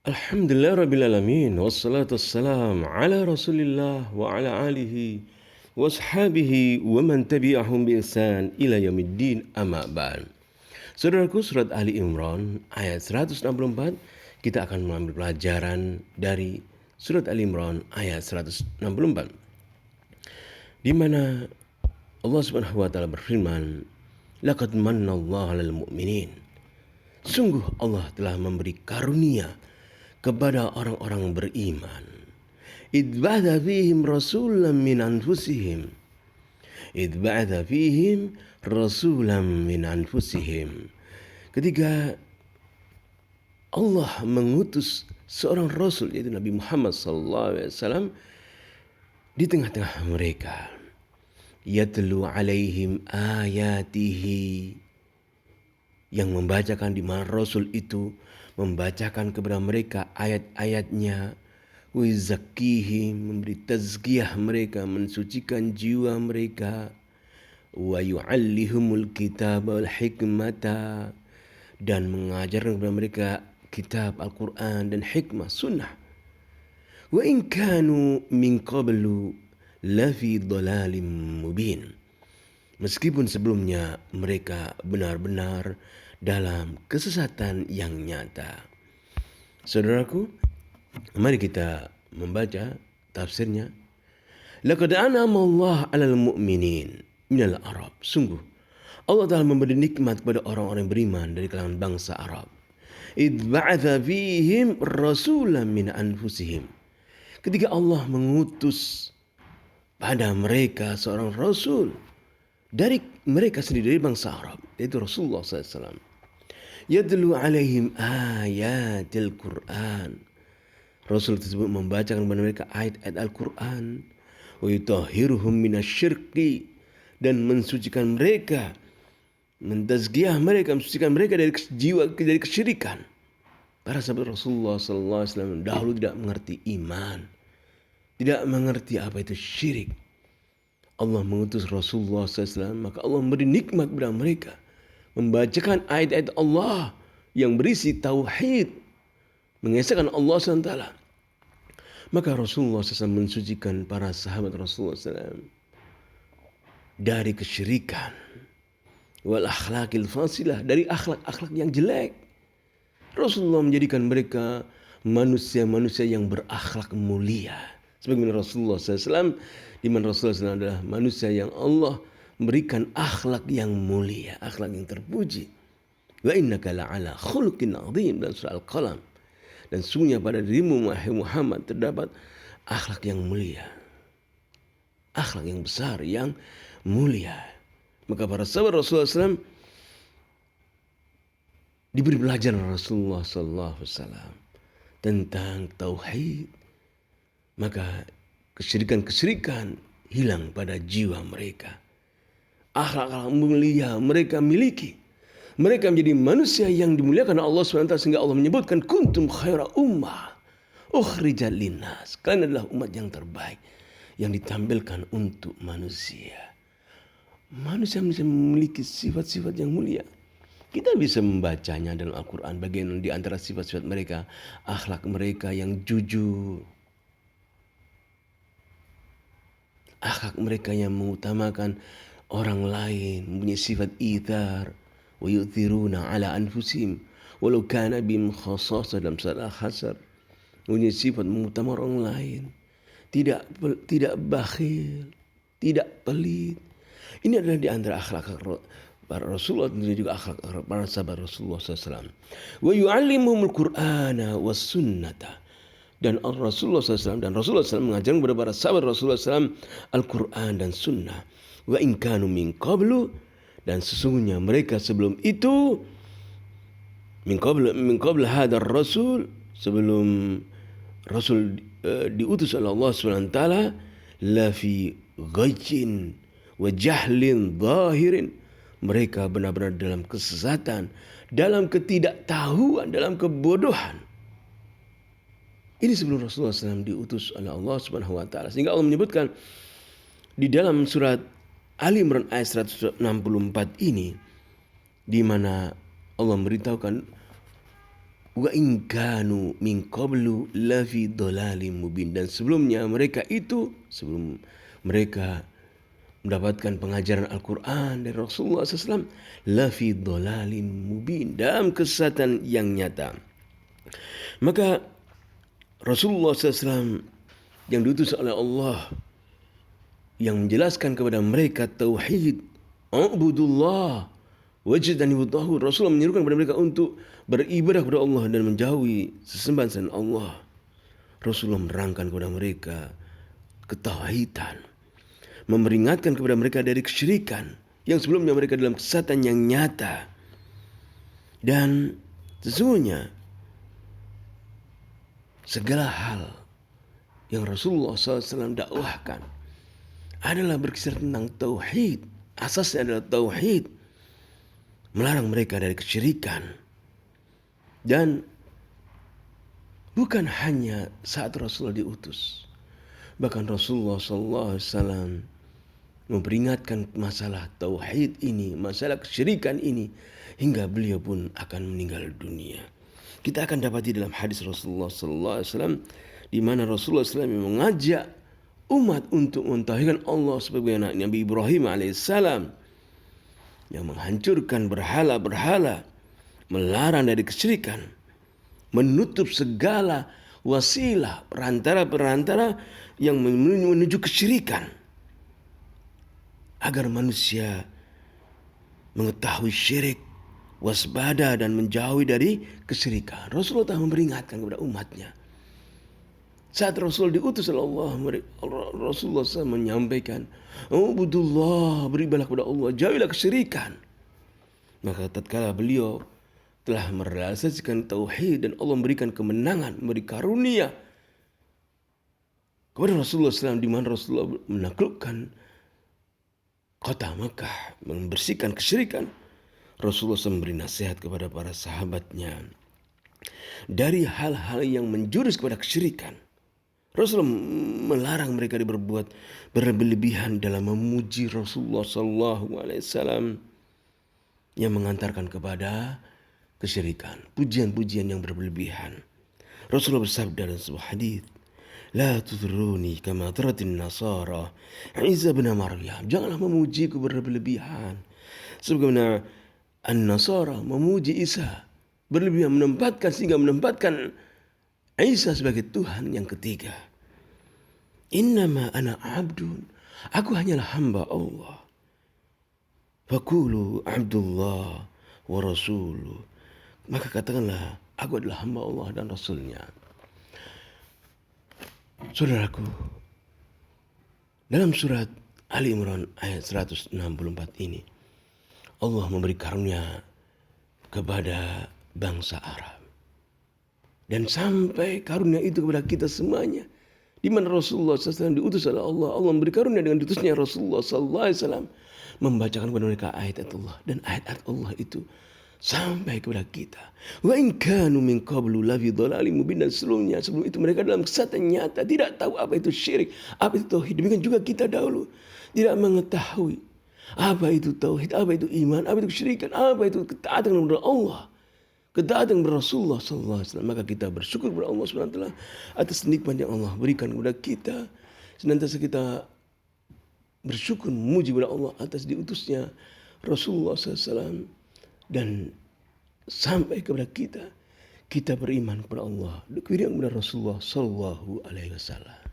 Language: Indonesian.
Alhamdulillahirrabbilalamin. Wassalatu wassalam ala rasulillah wa ala alihi wa ashabihi wa man tabi'ahum bi ihsan ila yaumiddin amma ba'd. Saudaraku, surat Ali Imran ayat 164, kita akan mengambil pelajaran dari surat Ali Imran ayat 164, di mana Allah Subhanahu wa taala berfirman, "Laqad mannallahu 'alal mu'minin." Sungguh Allah telah memberi karunia kepada orang-orang beriman. Idh ba'atha fihim rasulan min anfusihim. Idh ba'atha fihim rasulan min anfusihim. Ketika Allah mengutus seorang rasul, yaitu Nabi Muhammad SAW, di tengah-tengah mereka. Yatlu alaihim ayatihi, yang membacakan, di mana rasul itu membacakan kepada mereka ayat-ayatnya, wizakihim, memberi tazkiyah mereka, mensucikan jiwa mereka, wa yu'allihumul kitab wal hikmata, dan mengajarkan kepada mereka kitab Al-Quran dan hikmah sunnah. Wa in kanu min qablu lafi dhalalim mubin, meskipun sebelumnya mereka benar-benar dalam kesesatan yang nyata. Saudaraku, mari kita membaca tafsirnya. Laqad an'ama Allah 'alal mu'minin minal Arab. Sungguh Allah telah memberi nikmat kepada orang-orang beriman dari kalangan bangsa Arab. Idh ba'atha fihim rasulan min anfusihim. Ketika Allah mengutus pada mereka seorang rasul dari mereka sendiri, dari bangsa Arab, yaitu Rasulullah SAW. Yadlu alaihim ayatil Quran. Rasul tersebut membacakan kepada mereka ayat-ayat Al-Quran. Wa yutahhiruhum minasyirki, dan mensucikan mereka, mentazkiyah mereka, mensucikan mereka dari jiwa, dari kesyirikan. Para sahabat Rasulullah SAW dahulu tidak mengerti iman, tidak mengerti apa itu syirik. Allah mengutus Rasulullah SAW, maka Allah memberi nikmat kepada mereka, membacakan ayat-ayat Allah yang berisi tauhid, mengesahkan Allah SWT. Maka Rasulullah SAW mensucikan para sahabat Rasulullah SAW dari kesyirikan, wal akhlaqil fasilah, dari akhlak-akhlak yang jelek. Rasulullah menjadikan mereka manusia-manusia yang berakhlak mulia. Sebagaimana Rasulullah SAW, di mana Rasulullah SAW adalah manusia yang Allah memberikan akhlak yang mulia, akhlak yang terpuji. Wa innaka la'ala khuluqin azim, dalam surah Al-Qalam. Dan sungguhnya pada dirimu wahai Muhammad terdapat akhlak yang mulia, akhlak yang besar, yang mulia. Maka para sahabat Rasulullah SAW diberi pelajaran Rasulullah SAW tentang tauhid. Maka kesyirikan-kesyirikan hilang pada jiwa mereka. Akhlak-akhlak mulia mereka miliki. Mereka menjadi manusia yang dimuliakan Allah SWT, sehingga Allah menyebutkan kuntum khaira ummah ukhrijat linnas. Kalian adalah umat yang terbaik yang ditampilkan untuk manusia. Manusia memiliki sifat-sifat yang mulia. Kita bisa membacanya dalam Al-Quran. Bagian di antara sifat-sifat mereka, akhlak mereka yang jujur, akhlak mereka yang mengutamakan orang lain, mempunyai sifat ithar, wa yu'thiruna ala anfusihim walau kana bihim khassasah, dalam surah Al-Hasr. Mempunyai sifat mengutamakan orang lain, tidak bakhil, tidak pelit. Ini adalah di antara akhlak para Rasulullah, dan juga akhlak para sahabat Rasulullah SAW. Wa yu'allimuhumul Qur'ana was sunnata, dan Rasulullah SAW mengajarkan kepada para sahabat Rasulullah SAW Al-Quran dan Sunnah. Wa in kanu min qablu, dan sesungguhnya mereka sebelum itu, min qabl hadar rasul, sebelum Rasul diutus oleh Allah SWT, la fi ghajin wa jahlin zahirin, mereka benar-benar dalam kesesatan, dalam ketidaktahuan, dalam kebodohan. Ini sebelum Rasulullah SAW diutus oleh Allah Subhanahu wa taala. Sehingga Allah menyebutkan di dalam surat Ali Imran ayat 164 ini, di mana Allah memberitahukan Wa in kanu min qablu lafi dhalalim mubin. Dan sebelumnya mereka itu, sebelum mereka mendapatkan pengajaran Al-Quran dari Rasulullah SAW, lafi dhalalim mubin, dalam kesesatan yang nyata. Maka Rasulullah SAW yang diutus oleh Allah, yang menjelaskan kepada mereka tauhid, Ubudullah wajidani taghut. Rasulullah menyerukan kepada mereka untuk beribadah kepada Allah dan menjauhi sesembahan selain Allah. Rasulullah menerangkan kepada mereka ketauhidan, memperingatkan kepada mereka dari kesyirikan yang sebelumnya mereka dalam kesesatan yang nyata. Dan sesungguhnya segala hal yang Rasulullah SAW dakwahkan adalah berkisar tentang tauhid. Asasnya adalah tauhid, melarang mereka dari kesyirikan. Dan bukan hanya saat Rasulullah diutus, bahkan Rasulullah SAW memperingatkan masalah tauhid ini, masalah kesyirikan ini, hingga beliau pun akan meninggal dunia. Kita akan dapati dalam hadis Rasulullah SAW, di mana Rasulullah SAW mengajak umat untuk mentauhidkan Allah sebagaimana Nabi Ibrahim alaihissalam yang menghancurkan berhala-berhala, melarang dari kesyirikan, menutup segala wasilah perantara-perantara yang menuju kesyirikan, agar manusia mengetahui syirik, waspada dan menjauhi dari kesyirikan. Rasulullah telah memperingatkan kepada umatnya. Saat Rasul diutus oleh Allah, Rasulullah SAW menyampaikan, Ubudullah, beribadah kepada Allah, jauhilah kesyirikan. Maka tatkala beliau telah merealisasikan tauhid dan Allah memberikan kemenangan, memberi karunia kepada Rasulullah SAW, di mana Rasulullah menaklukkan kota Makkah, membersihkan kesyirikan, Rasulullah SAW memberi nasihat kepada para sahabatnya dari hal-hal yang menjurus kepada kesyirikan. Rasulullah melarang mereka berbuat berlebihan dalam memuji Rasulullah SAW yang mengantarkan kepada kesyirikan, pujian-pujian yang berlebihan. Rasulullah bersabda dalam sebuah hadis, La tudruni kama taratin nasara Isa bin Maryam. Janganlah memujiku berlebihan sebagaimana An-Nasara memuji Isa berlebihan, sehingga menempatkan Isa sebagai Tuhan yang ketiga. Innama ana abdun, aku hanyalah hamba Allah. Fakulu abdullah wa rasuluh, maka katakanlah aku adalah hamba Allah dan Rasulnya. Saudaraku, dalam surat Ali Imran ayat 164 ini, Allah memberi karunia kepada bangsa Arab. Dan sampai karunia itu kepada kita semuanya. Di mana Rasulullah SAW diutus oleh Allah. Allah memberi karunia dengan diutusnya Rasulullah SAW, membacakan kepada mereka ayat-ayat Allah. Dan ayat-ayat Allah itu sampai kepada kita. Wa in kanu min qablu lafi dhalalim mubin. Dan sebelum itu mereka dalam kesesatan nyata, tidak tahu apa itu syirik, apa itu tauhid. Demikian juga kita dahulu tidak mengetahui apa itu tauhid, apa itu iman, apa itu kesyirikan, apa itu ketaatan kepada Allah, ketaatan kepada Rasulullah SAW. Maka kita bersyukur kepada Allah SWT atas nikmat yang Allah berikan kepada kita. Senantiasa kita bersyukur, memuji kepada Allah atas diutusnya Rasulullah SAW. Dan sampai kepada kita beriman kepada Allah, beriman kepada Rasulullah SAW.